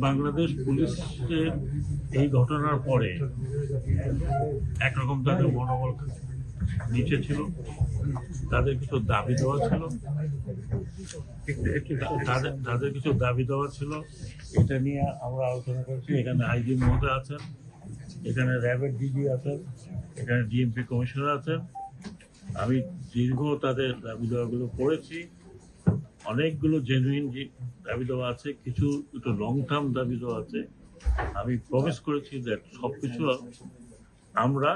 বাংলাদেশ পুলিশের এই ঘটনার পরে একরকম তাদের মনোবল নিচে ছিল, তাদের কিছু দাবি দেওয়া ছিল, তাদের কিছু দাবি দেওয়া ছিল। এটা নিয়ে আমরা আলোচনা করছি। এখানে আইজি মহোদয় আছেন, এখানে র্যাবের ডিজি আছেন, এখানে ডিএমপি কমিশনার আছেন। আমি দীর্ঘ তাদের দাবি দেওয়াগুলো পড়েছি। অনেকগুলো জেনুইন দাবি দেওয়া আছে, কিছু একটু লং টার্ম দাবি দেওয়া আছে। আমি প্রমিস করেছি যে সবকিছু আমরা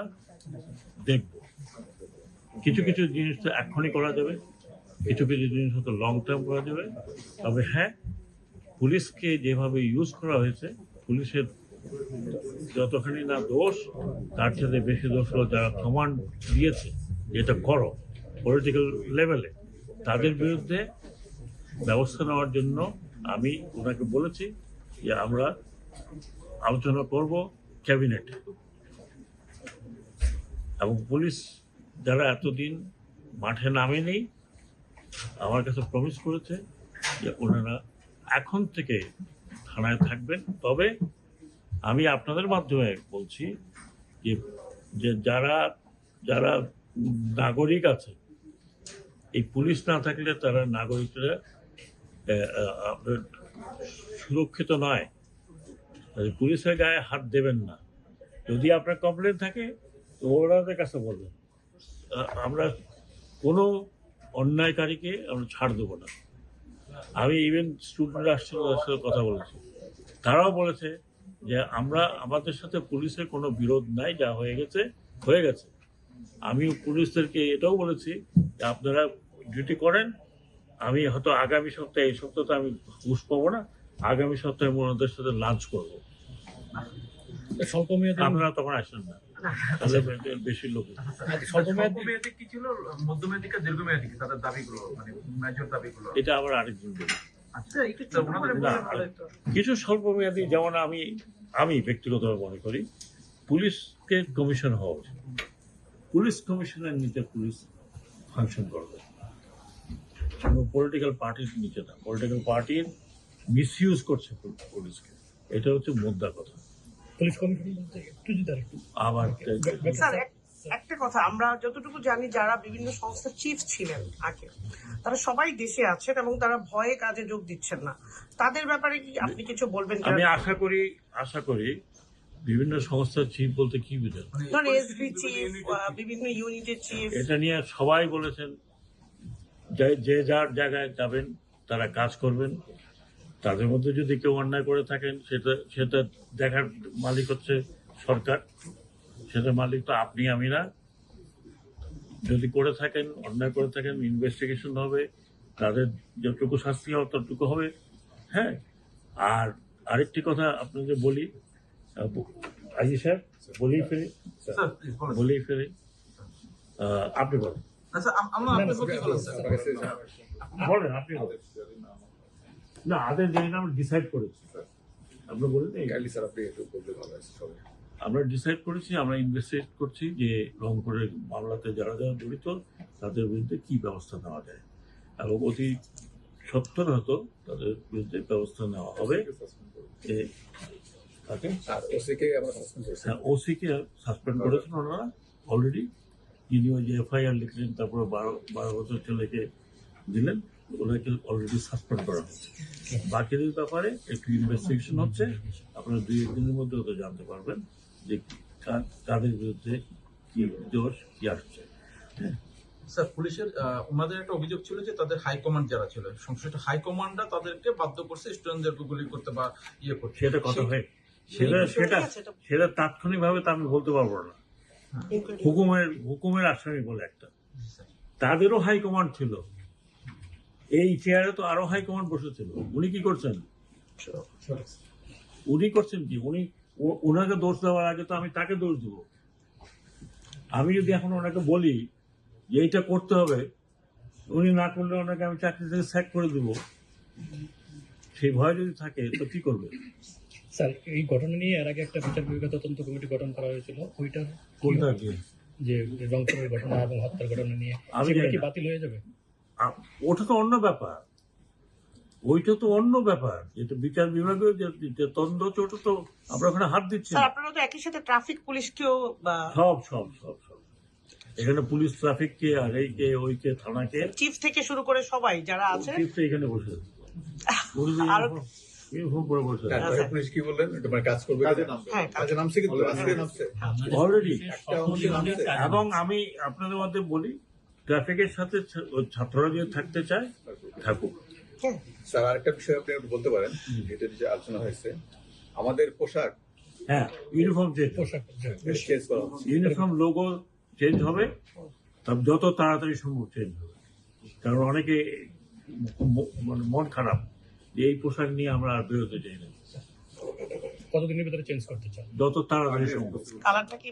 দেখব। কিছু কিছু জিনিস তো এখনই করা যাবে, কিছু কিছু জিনিস হয়তো লং টার্ম করা যাবে। তবে হ্যাঁ, পুলিশকে যেভাবে ইউজ করা হয়েছে, পুলিশের যতখানি না দোষ, তার সাথে বেশি দোষ হলো যারা কমান্ড দিয়েছে যেটা করো পলিটিক্যাল লেভেলে, তাদের বিরুদ্ধে ব্যবস্থা নেওয়ার জন্য আমি ওনাকে বলেছি যে আমরা আলোচনা করব ক্যাবিনেটে। এবং পুলিশ যারা এতদিন মাঠে নামেনি, আমার কাছে প্রমিস করেছে যে ওনারা এখন থেকে থানায় থাকবেন। তবে আমি আপনাদের মাধ্যমে বলছি যে যারা যারা নাগরিক আছে, এই পুলিশ না থাকলে তারা নাগরিকরা সুরক্ষিত নয়। পুলিশের গায়ে হাত দেবেন না। যদি আপনার কমপ্লেন থাকে তো ওনাদের কাছে বলবেন। আমরা কোনো অন্যায়কারীকে আমরা ছাড় দেবো না। আমি ইভেন স্টুডেন্ট আসছিল, তাদের সাথে কথা বলেছি, তারাও বলেছে যে আমাদের সাথে পুলিশের কোনো বিরোধ নাই, যা হয়ে গেছে হয়ে গেছে। আমি পুলিশদেরকে এটাও বলেছি যে আপনারা ডিউটি করেন। আমি হয়তো আগামী সপ্তাহে, এই সপ্তাহে তো আমি ঘুষ পাবো না, আগামী সপ্তাহে ওনাদের সাথে লাঞ্চ করবো। স্বল্প মেয়াদে আপনারা তখন আসেন না, তাহলে বেশি লোক। স্বল্প মেয়াদে কি ছিল, মধ্যমেয়াদী কি দীর্ঘমেয়াদী কি তাদের দাবিগুলো, মানে মেজর দাবিগুলো? এটা আবার আরেকজন বলি। আচ্ছা, কিছু স্বল্প মেয়াদী, যেমন আমি ব্যক্তিগতভাবে মনে করি পুলিশকে কমিশন হওয়া উচিত। পুলিশ কমিশনের নিচে পুলিশ ফাংশন করবে, পলিটিক্যাল পার্টির নিচে না। পলিটিক্যাল পার্টির মিসইউজ করছে পুলিশকে, এটা হচ্ছে মুদ্রা কথা। পুলিশ কমিশন বলতে একটু যদি আরেকটু আবার স্যার, একটা কথা, আমরা যতটুকু জানি যারা বিভিন্ন সংস্থার চিফ ছিলেন আগে, তারা সবাই দেশে আছেন এবং তারা ভয়ে কাজে যোগ দিচ্ছেন না। তাদের ব্যাপারে কি আপনি কিছু বলবেন? আমি আশা করি বিভিন্ন সংস্থার চিফ বলতে কি বুঝেন? ধরেন এসবি চিফ, বিভিন্ন ইউনিটের চিফ। এটা নিয়ে সবাই বলেছেন যে যার জায়গায় যাবেন তারা কাজ করবেন। তাদের মধ্যে যদি কেউ অন্যায় করে থাকেন সেটা দেখার মালিক হচ্ছে সরকার, সেটা মালিক তো আপনি আমি না। যদি করে থাকেন, অন্যায় করে থাকেন, ইনভেস্টিগেশন হবে, তাদের যতটুকু শাস্তি হবে ততটুকু হবে। হ্যাঁ, আর আরেকটি কথা আপনাকে বলি, আজি স্যার বলেই ফেরি আপনি বলেন। বলেন আপনি বলেন। না, আদের জানি না, আমরা ডিসাইড করেছি। আপনি বলেন। আমরা ডিসাইড করেছি, আমরা ইনভেস্টিগেট করছি যে রংপুরের মামলাতে যারা যারা জড়িত তাদের বিরুদ্ধে কি ব্যবস্থা নেওয়া যায়, এবং অতি সত্তর হয়তো তাদের বিরুদ্ধে ব্যবস্থা নেওয়া হবে। ওসিকে সাসপেন্ড করেছেন ওনারা অলরেডি। তিনি ওই যে এফআইআর লিখলেন, তারপরে 12 বছর ছেলেকে দিলেন, ওনাকে অলরেডি সাসপেন্ড করা হচ্ছে। বাকিদের ব্যাপারে একটু ইনভেস্টিগেশন হচ্ছে। আপনারা 2-1 দিনের মধ্যে হয়তো জানতে পারবেন যে তাদের বিরুদ্ধে কি দোষ কি আসছে। স্যার, পুলিশের ওনাদের একটা অভিযোগ ছিল যে তাদের হাইকমান্ড যারা ছিল, সংশ্লিষ্ট হাইকমান্ডরা তাদেরকে বাধ্য করছে স্টুডেন্টদেরকে গুলি করতে বা ইয়ে করতে। সেটা কথা হয়, সেটা তাৎক্ষণিকভাবে তো আমি বলতে পারবো না। হুকুমের আসামি বলে একটা, তাদেরও হাইকমান্ড ছিল। এই চেয়ারে তো আরো হাইকমান্ড বসেছিল। উনি কি করছেন? উনি করছেন কি? ওনাকে দোষ দেওয়ার আগে তো আমি তাকে দোষ দেবো। আমি যদি এখন ওনাকে বলি যে এইটা করতে হবে, উনি না করলে ওনাকে আমি চাকরি থেকে স্যাক করে দেব, সেই ভয় যদি থাকে তো কি করবে? স্যার, এই ঘটনা নিয়ে এর আগে একটা বিচার বিভাগীয় তদন্ত কমিটি গঠন করা হয়েছিল, ওইটা কোনটা কি যে রংপুরের ঘটনা এবং হত্যার ঘটনা নিয়ে কি বাতিল হয়ে যাবে? ওটা তো অন্য ব্যাপার। ওইটা তো অন্য ব্যাপার, যেটা বিচার বিভাগেও যে তদন্ত হচ্ছে ওটা তো আমরা ওখানে হাত দিচ্ছি স্যার না। আপনারা তো একই সাথে ট্রাফিক পুলিশকেও সব সব সব সব এখানে পুলিশ, ট্রাফিক কে, আর এই কে, ওই কে, থানাকে, চিফ থেকে শুরু করে সবাই যারা আছে চিফটা এখানে বসে আছে। আরো- ইউনিফর্ম পরে বসে আছে তারপরে পুলিশ কি বললেন? এটা মানে কাজ করবে, হ্যাঁ, কাজে নামছে, কিন্তু আজকে নামছে অলরেডি। একটা অংশে নামছে। এবং আমি আপনাদের মধ্যে বলি, ট্রাফিকের সাথে ছাত্ররা যদি থাকতে চায় থাকুক। হ্যাঁ, স্যার আরেকটা বিষয় আপনি একটু বলতে পারেন, এটা যে আলোচনা হয়েছে, আমাদের পোশাক হ্যাঁ, ইউনিফর্ম চেঞ্জ, পোশাক চেঞ্জ করা হচ্ছে। ইউনিফর্ম লোগো চেঞ্জ হবে, তবে যত তাড়াতাড়ি সম্ভব চেঞ্জ হবে। কারণ অনেকে মানে মন খারাপ যে এই পোশাক নিয়ে আমরা আর বেরোতে চাই না। কতদিনের ভিতরে চেঞ্জ করতে চান? যত তাড়াতাড়ি সম্ভব। কালারটা কি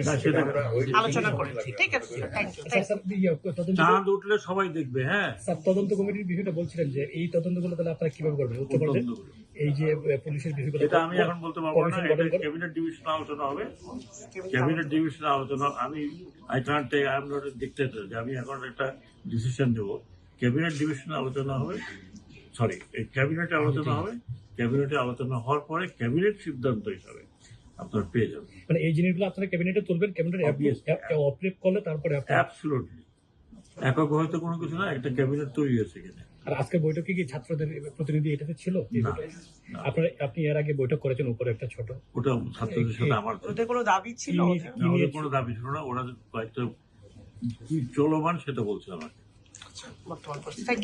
না, সেটা আমরা ওই আলোচনা করেছি। ঠিক আছে, থ্যাংক ইউ। চাঁদ উঠলে সবাই দেখবে। হ্যাঁ, স্যার তদন্ত কমিটির বিষয়টা বলছিলেন যে এই তদন্তগুলো তাহলে আপনারা কিভাবে করবেন? উচ্চ পর্যায়ে এই যে পুলিশের বিষয়গুলো এটা আমি এখন বলতে পারবো না। কমিশন গঠন করে- ক্যাবিনেট ডিভিশন আলোচনা হবে, ক্যাবিনেট ডিভিশন আলোচনা। আমি I am not a dictator যে আমি এখন একটা ডিসিশন দেবো। ক্যাবিনেট ডিভিশন আলোচনা হবে, সরি, ক্যাবিনেটে আলোচনা হবে। ক্যাবিনেটে আলোচনা হওয়ার পরে ক্যাবিনেট সিদ্ধান্ত হিসাবে আপনার পেয়ে যাবেন। মানে এই জিনিসগুলো আপনারা ক্যাবিনেটে তুলবেন, ক্যাবিনেট Obviously. অপ্রেপ করলে তারপরে আপনারা অ্যাবসলুটলি একক হয়তো কোনো কিছু না, একটা ক্যাবিনেট তৈরি হয়েছে এখানে। আর আজকের বৈঠকে কি ছাত্রদের প্রতিনিধি এটাতে ছিল? না, না, আপনি এর আগে বৈঠক করেছেন উপরে একটা ছোট, ওটা ছাত্রদের সাথে আমার ওদের কোনো দাবি ছিল? কি না, ওদের কোনো দাবি ছিল না। ওরা কয়েকটা কি চলমান সেটা বলছে আমাকে। বর্তমান পরিস্থিতি। Thank you.